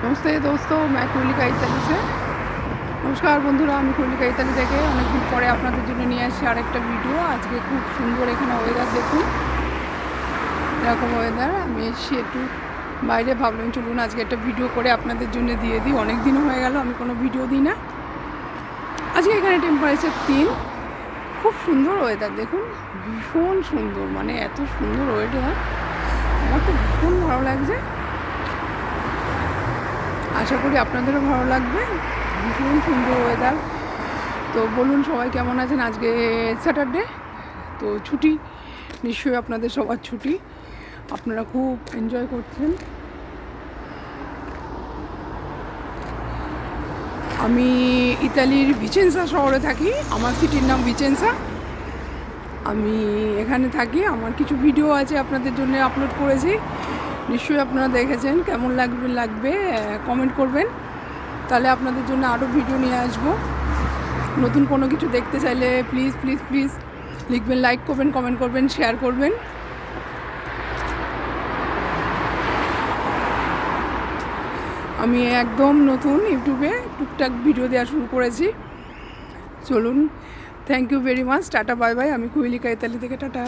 नमस्ते दोस्तों, मैं कोयलिका इताली से। नमस्कार बंधुरा, আমি কোয়লিকা ইতালি থেকে অনেকদিন পরে আপনাদের জন্য নিয়ে আসছি আরেকটা ভিডিও। আজকে খুব সুন্দর এখানে ওয়েদার দেখুন, এরকম ওয়েদার। আমি এসেছি একটু বাইরে, ভাবলাম চলুন আজকে একটা ভিডিও করে আপনাদের জন্য দিয়ে দিই। অনেক দিন হয়ে গেল আমি কোনো ভিডিও দিই না। আজকে এখানে টেম্পারেচার 3। খুব সুন্দর ওয়েদার দেখুন, ভীষণ সুন্দর, মানে এত সুন্দর ওয়েদার আমার তো ভীষণ ভালো লাগছে। আশা করি আপনাদেরও ভালো লাগবে। ভীষণ সুন্দর ওয়েদার। তো বলুন সবাই কেমন আছেন? আজকে স্যাটারডে, তো ছুটি, নিশ্চয়ই আপনাদের সবার ছুটি, আপনারা খুব এনজয় করছেন। আমি ইতালির ভিচেন্সা শহরে থাকি, আমার সিটির নাম ভিচেন্সা। আমি এখানে থাকি, আমার কিছু ভিডিও আছে আপনাদের জন্য আপলোড করেছি, নিশ্চয়ই আপনারা দেখেছেন। কেমন লাগবে কমেন্ট করবেন, তাহলে আপনাদের জন্য আরও ভিডিও নিয়ে আসবো। নতুন কোনো কিছু দেখতে চাইলে প্লিজ প্লিজ প্লিজ লিখবেন, লাইক করবেন, কমেন্ট করবেন, শেয়ার করবেন। আমি একদম নতুন, ইউটিউবে টুকটাক ভিডিও দেওয়া শুরু করেছি। চলুন, thank you very much, tata bye bye. আমি কোয়লিকা ইতালি থেকে, টাটা।